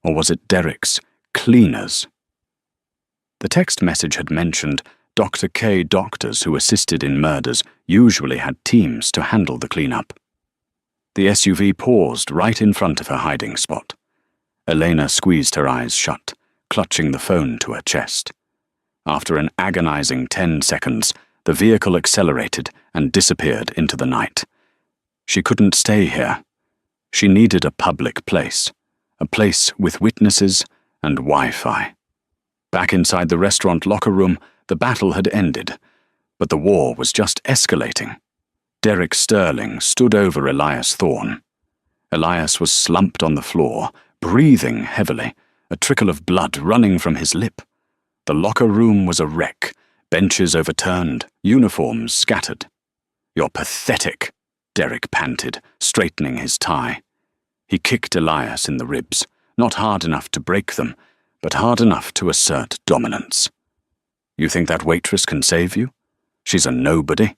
Speaker 1: Or was it Derek's cleaners? The text message had mentioned Dr. K doctors who assisted in murders usually had teams to handle the cleanup. The SUV paused right in front of her hiding spot. Elena squeezed her eyes shut, clutching the phone to her chest. After an agonizing 10 seconds, the vehicle accelerated and disappeared into the night. She couldn't stay here. She needed a public place, a place with witnesses and Wi-Fi. Back inside the restaurant locker room, the battle had ended, but the war was just escalating. Derek Sterling stood over Elias Thorne. Elias was slumped on the floor, breathing heavily, a trickle of blood running from his lip. The locker room was a wreck, benches overturned, uniforms scattered. "You're pathetic," Derek panted, straightening his tie. He kicked Elias in the ribs, not hard enough to break them, but hard enough to assert dominance. "You think that waitress can save you? She's a nobody.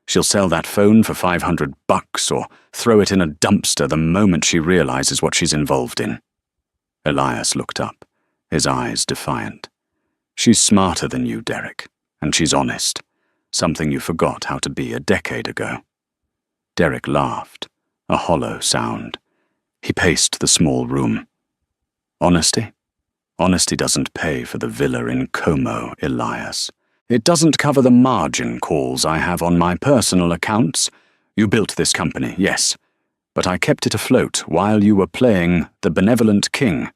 Speaker 1: She'll sell that phone for $500 or throw it in a dumpster the moment she realizes what she's involved in." Elias looked up, his eyes defiant. "She's smarter than you, Derek, and she's honest, something you forgot how to be a decade ago." Derek laughed, a hollow sound. He paced the small room. "Honesty? Honesty doesn't pay for the villa in Como, Elias. It doesn't cover the margin calls I have on my personal accounts. You built this company, yes, but I kept it afloat while you were playing the benevolent king.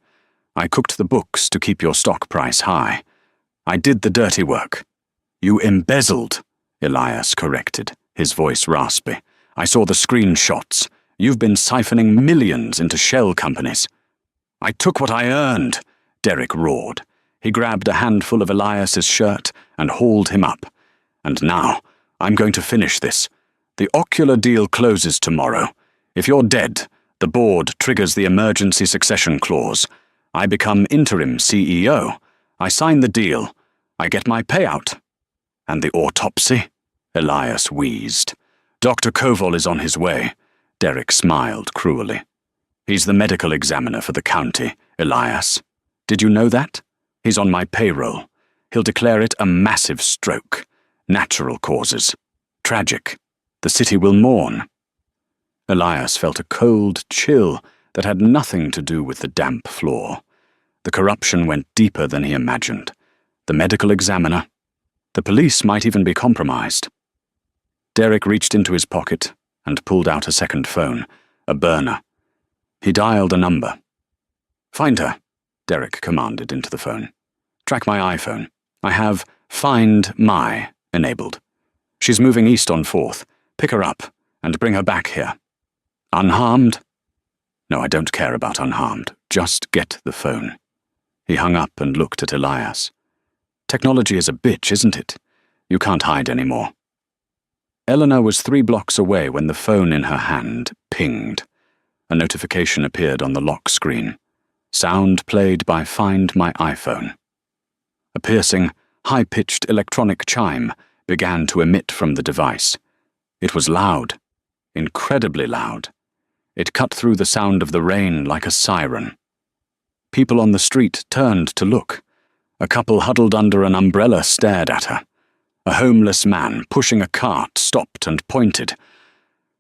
Speaker 1: I cooked the books to keep your stock price high. I did the dirty work." "You embezzled," Elias corrected, his voice raspy. "I saw the screenshots. You've been siphoning millions into shell companies." "I took what I earned," Derek roared. He grabbed a handful of Elias's shirt and hauled him up. "And now, I'm going to finish this. The Ocular deal closes tomorrow. If you're dead, the board triggers the emergency succession clause. I become interim CEO. I sign the deal. I get my payout." "And the autopsy?" Elias wheezed. "Dr. Koval is on his way." Derek smiled cruelly. "He's the medical examiner for the county, Elias. Did you know that? He's on my payroll. He'll declare it a massive stroke. Natural causes. Tragic. The city will mourn." Elias felt a cold chill that had nothing to do with the damp floor. The corruption went deeper than he imagined. The medical examiner. The police might even be compromised. Derek reached into his pocket and pulled out a second phone, a burner. He dialed a number. "Find her," Derek commanded into the phone. "Track my iPhone. I have Find My enabled. She's moving east on 4th. Pick her up and bring her back here. Unharmed?" "No, I don't care about unharmed. Just get the phone." He hung up and looked at Elias. "Technology is a bitch, isn't it? You can't hide anymore." Eleanor was 3 blocks away when the phone in her hand pinged. A notification appeared on the lock screen. Sound played by Find My iPhone. A piercing, high-pitched electronic chime began to emit from the device. It was loud, incredibly loud. It cut through the sound of the rain like a siren. People on the street turned to look. A couple huddled under an umbrella stared at her. A homeless man pushing a cart stopped and pointed.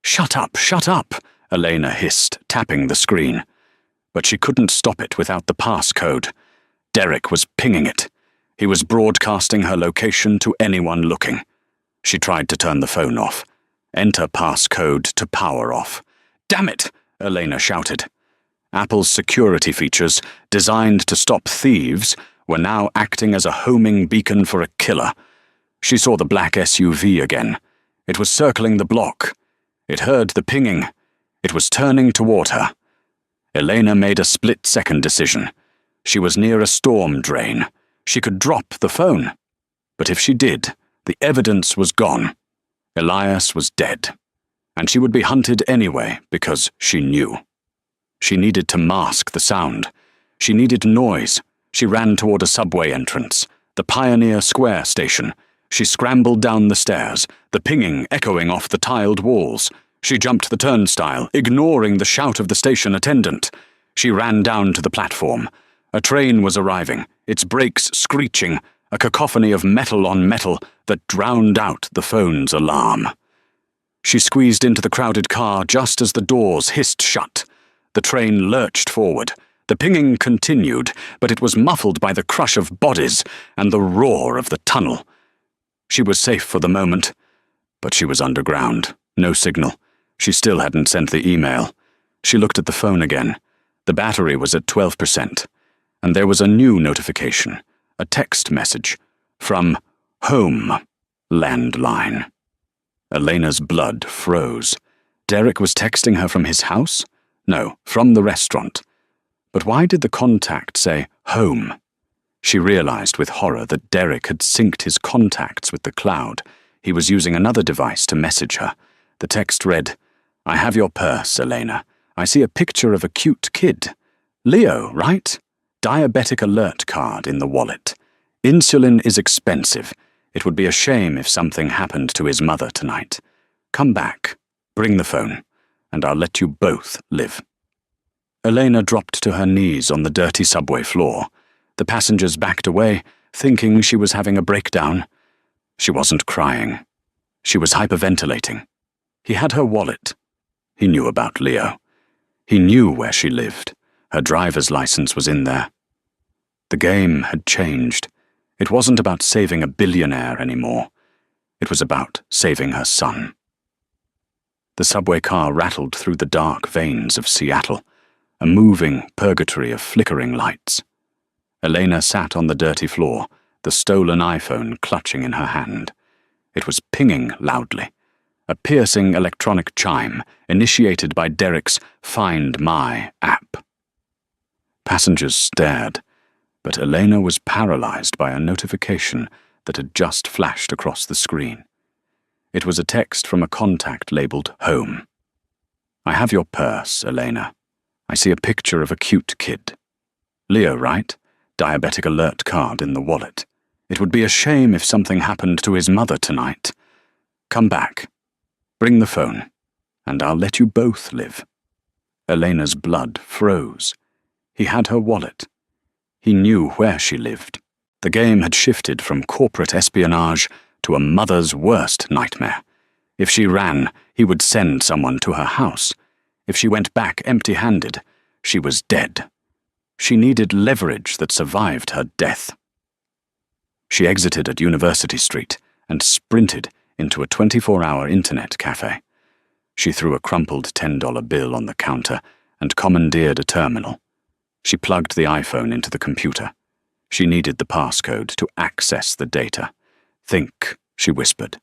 Speaker 1: Shut up, Elena hissed, tapping the screen. But she couldn't stop it without the passcode. Derek was pinging it. He was broadcasting her location to anyone looking. She tried to turn the phone off. Enter passcode to power off. Damn it, Elena shouted. Apple's security features, designed to stop thieves, were now acting as a homing beacon for a killer. She saw the black SUV again. It was circling the block. It heard the pinging. It was turning toward her. Elena made a split-second decision. She was near a storm drain. She could drop the phone. But if she did, the evidence was gone. Elias was dead. And she would be hunted anyway because she knew. She needed to mask the sound. She needed noise. She ran toward a subway entrance, the Pioneer Square station. She scrambled down the stairs, the pinging echoing off the tiled walls. She jumped the turnstile, ignoring the shout of the station attendant. She ran down to the platform. A train was arriving, its brakes screeching, a cacophony of metal on metal that drowned out the phone's alarm. She squeezed into the crowded car just as the doors hissed shut. The train lurched forward. The pinging continued, but it was muffled by the crush of bodies and the roar of the tunnel. She was safe for the moment, but she was underground. No signal. She still hadn't sent the email. She looked at the phone again. The battery was at 12%, and there was a new notification, a text message, from Home Landline. Elena's blood froze. Derek was texting her from his house? No, from the restaurant. But why did the contact say home? She realized with horror that Derek had synced his contacts with the cloud. He was using another device to message her. The text read, "I have your purse, Elena. I see a picture of a cute kid. Leo, right? Diabetic alert card in the wallet. Insulin is expensive. It would be a shame if something happened to his mother tonight. Come back. Bring the phone, and I'll let you both live." Elena dropped to her knees on the dirty subway floor. The passengers backed away, thinking she was having a breakdown. She wasn't crying. She was hyperventilating. He had her wallet. He knew about Leo. He knew where she lived. Her driver's license was in there. The game had changed. It wasn't about saving a billionaire anymore. It was about saving her son. The subway car rattled through the dark veins of Seattle, a moving purgatory of flickering lights. Elena sat on the dirty floor, the stolen iPhone clutching in her hand. It was pinging loudly, a piercing electronic chime initiated by Derek's Find My app. Passengers stared, but Elena was paralyzed by a notification that had just flashed across the screen. It was a text from a contact labeled Home. "I have your purse, Elena. I see a picture of a cute kid. Leo, right? Diabetic alert card in the wallet. It would be a shame if something happened to his mother tonight. Come back. Bring the phone, and I'll let you both live." Elena's blood froze. He had her wallet. He knew where she lived. The game had shifted from corporate espionage to a mother's worst nightmare. If she ran, he would send someone to her house. If she went back empty-handed, she was dead. She needed leverage that survived her death. She exited at University Street and sprinted into a 24-hour internet cafe. She threw a crumpled $10 bill on the counter and commandeered a terminal. She plugged the iPhone into the computer. She needed the passcode to access the data. "Think," she whispered.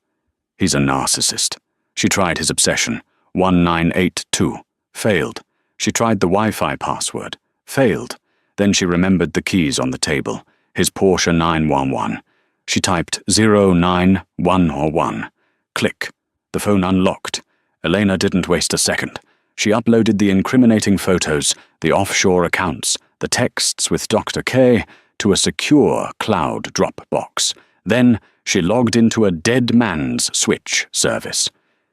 Speaker 1: "He's a narcissist." She tried his obsession. 1982. Failed. She tried the Wi-Fi password. Failed. Then she remembered the keys on the table. His Porsche 911. She typed 09101. Click. The phone unlocked. Elena didn't waste a second. She uploaded the incriminating photos, the offshore accounts, the texts with Dr. K to a secure cloud Dropbox. Then she logged into a dead man's switch service.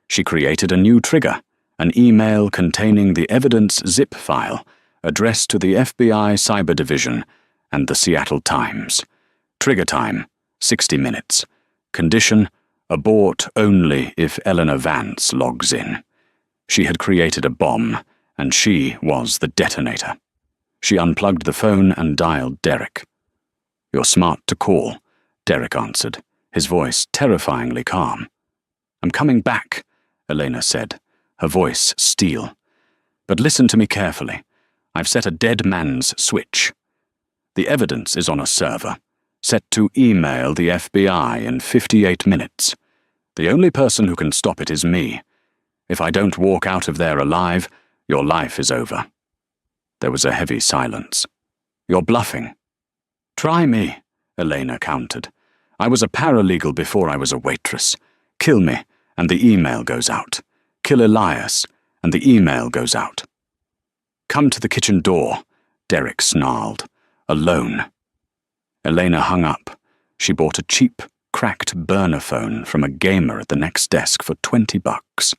Speaker 1: She created a new trigger, an email containing the evidence zip file addressed to the FBI Cyber Division and the Seattle Times. Trigger time, 60 minutes. Condition, abort only if Eleanor Vance logs in. She had created a bomb, and she was the detonator. She unplugged the phone and dialed Derek. "You're smart to call," Derek answered, his voice terrifyingly calm. "I'm coming back," Elena said, her voice steel. "But listen to me carefully. I've set a dead man's switch. The evidence is on a server, set to email the FBI in 58 minutes. The only person who can stop it is me. If I don't walk out of there alive, your life is over." There was a heavy silence. "You're bluffing." "Try me," Elena countered. "I was a paralegal before I was a waitress. Kill me, and the email goes out. Kill Elias, and the email goes out." "Come to the kitchen door," Derek snarled. "Alone." Elena hung up. She bought a cheap, cracked burner phone from a gamer at the next desk for $20.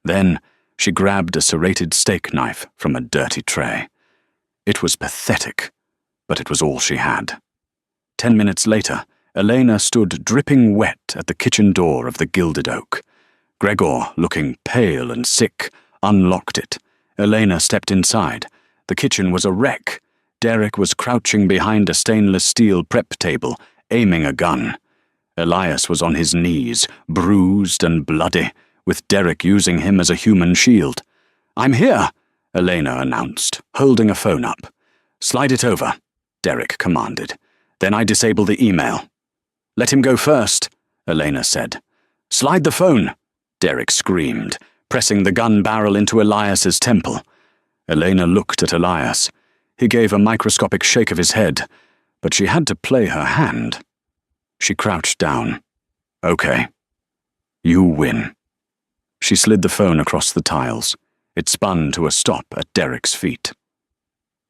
Speaker 1: Then she grabbed a serrated steak knife from a dirty tray. It was pathetic, but it was all she had. 10 minutes later, Elena stood dripping wet at the kitchen door of the Gilded Oak. Gregor, looking pale and sick, unlocked it. Elena stepped inside. The kitchen was a wreck. Derek was crouching behind a stainless steel prep table, aiming a gun. Elias was on his knees, bruised and bloody, with Derek using him as a human shield. "I'm here," Elena announced, holding a phone up. "Slide it over," Derek commanded. "Then I disable the email." "Let him go first," Elena said. "Slide the phone," Derek screamed, pressing the gun barrel into Elias's temple. Elena looked at Elias. He gave a microscopic shake of his head, but she had to play her hand. She crouched down. "Okay. You win." She slid the phone across the tiles. It spun to a stop at Derek's feet.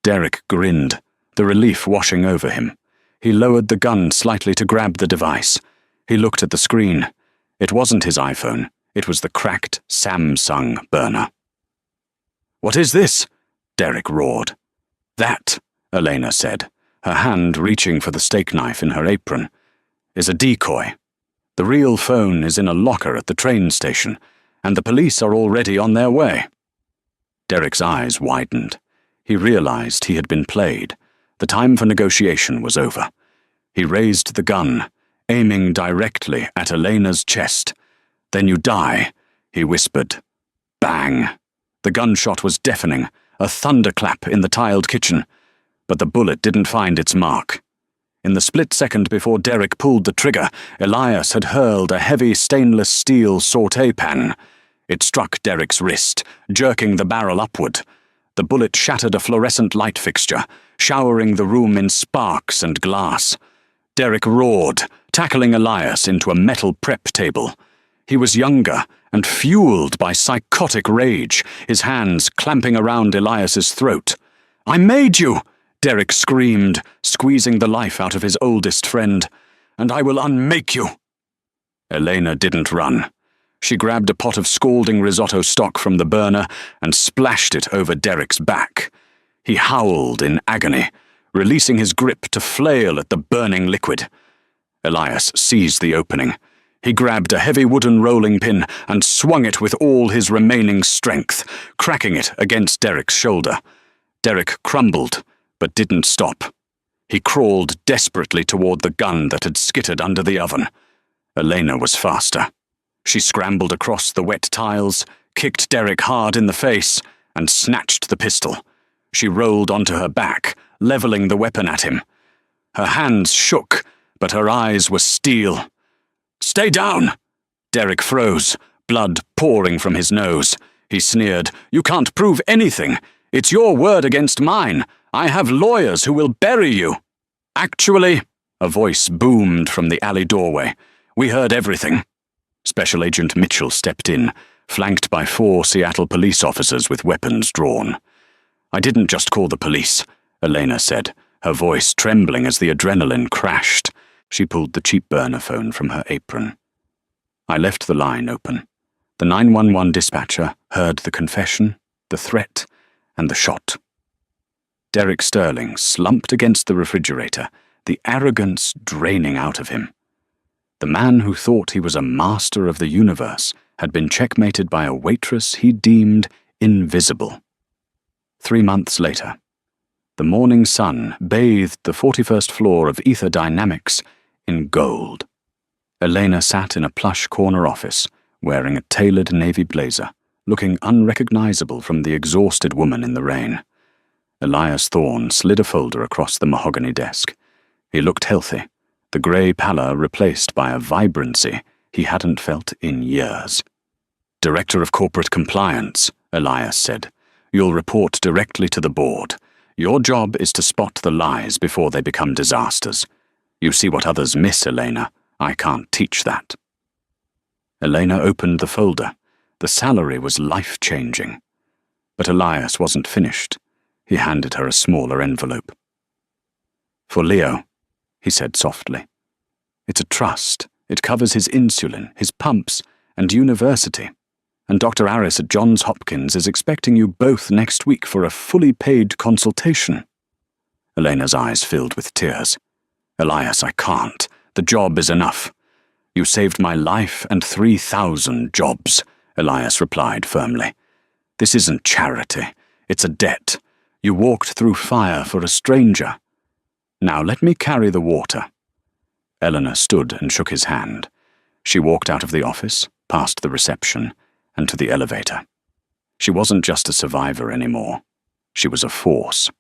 Speaker 1: Derek grinned, the relief washing over him. He lowered the gun slightly to grab the device. He looked at the screen. It wasn't his iPhone. It was the cracked Samsung burner. "What is this?" Derek roared. "That," Elena said, her hand reaching for the steak knife in her apron, "is a decoy. The real phone is in a locker at the train station, and the police are already on their way." Derek's eyes widened. He realized he had been played. The time for negotiation was over. He raised the gun, aiming directly at Elena's chest. "Then you die," he whispered. Bang! The gunshot was deafening, a thunderclap in the tiled kitchen, but the bullet didn't find its mark. In the split second before Derek pulled the trigger, Elias had hurled a heavy stainless steel sauté pan. It struck Derek's wrist, jerking the barrel upward. The bullet shattered a fluorescent light fixture, showering the room in sparks and glass. Derek roared, tackling Elias into a metal prep table. He was younger and fueled by psychotic rage, his hands clamping around Elias's throat. "I made you!" Derek screamed, squeezing the life out of his oldest friend. "And I will unmake you!" Elena didn't run. She grabbed a pot of scalding risotto stock from the burner and splashed it over Derek's back. He howled in agony, releasing his grip to flail at the burning liquid. Elias seized the opening. He grabbed a heavy wooden rolling pin and swung it with all his remaining strength, cracking it against Derek's shoulder. Derek crumbled, but didn't stop. He crawled desperately toward the gun that had skittered under the oven. Elena was faster. She scrambled across the wet tiles, kicked Derek hard in the face, and snatched the pistol. She rolled onto her back, leveling the weapon at him. Her hands shook, but her eyes were steel. "Stay down!" Derek froze, blood pouring from his nose. He sneered, "You can't prove anything. It's your word against mine. I have lawyers who will bury you." "Actually," a voice boomed from the alley doorway. "We heard everything." Special Agent Mitchell stepped in, flanked by 4 Seattle police officers with weapons drawn. "I didn't just call the police," Elena said, her voice trembling as the adrenaline crashed. She pulled the cheap burner phone from her apron. "I left the line open. The 911 dispatcher heard the confession, the threat, and the shot." Derek Sterling slumped against the refrigerator, the arrogance draining out of him. The man who thought he was a master of the universe had been checkmated by a waitress he deemed invisible. 3 months later, the morning sun bathed the 41st floor of Ether Dynamics in gold. Elena sat in a plush corner office, wearing a tailored navy blazer, looking unrecognizable from the exhausted woman in the rain. Elias Thorne slid a folder across the mahogany desk. He looked healthy, the grey pallor replaced by a vibrancy he hadn't felt in years. "Director of Corporate Compliance," Elias said. "You'll report directly to the board. Your job is to spot the lies before they become disasters. You see what others miss, Elena. I can't teach that." Elena opened the folder. The salary was life-changing. But Elias wasn't finished. He handed her a smaller envelope. "For Leo," he said softly. "It's a trust. It covers his insulin, his pumps, and university. And Dr. Aris at Johns Hopkins is expecting you both next week for a fully paid consultation." Elena's eyes filled with tears. "Elias, I can't. The job is enough." "You saved my life and 3,000 jobs," Elias replied firmly. "This isn't charity. It's a debt. You walked through fire for a stranger. Now let me carry the water." Eleanor stood and shook his hand. She walked out of the office, past the reception, and to the elevator. She wasn't just a survivor anymore. She was a force.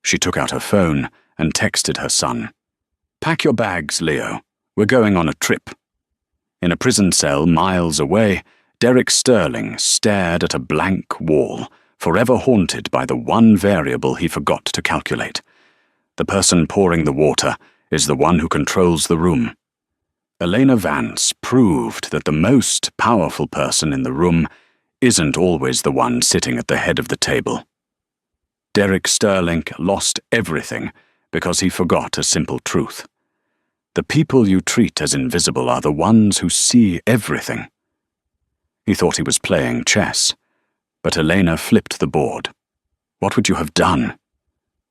Speaker 1: She took out her phone and texted her son. "Pack your bags, Leo. We're going on a trip." In a prison cell miles away, Derek Sterling stared at a blank wall, forever haunted by the one variable he forgot to calculate. The person pouring the water is the one who controls the room. Elena Vance proved that the most powerful person in the room isn't always the one sitting at the head of the table. Derek Sterling lost everything because he forgot a simple truth. The people you treat as invisible are the ones who see everything. He thought he was playing chess, but Elena flipped the board. What would you have done?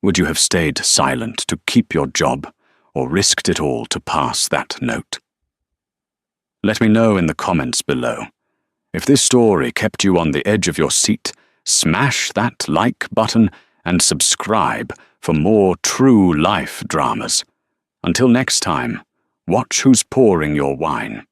Speaker 1: Would you have stayed silent to keep your job, or risked it all to pass that note? Let me know in the comments below. If this story kept you on the edge of your seat, smash that like button and subscribe for more true life dramas. Until next time, watch who's pouring your wine.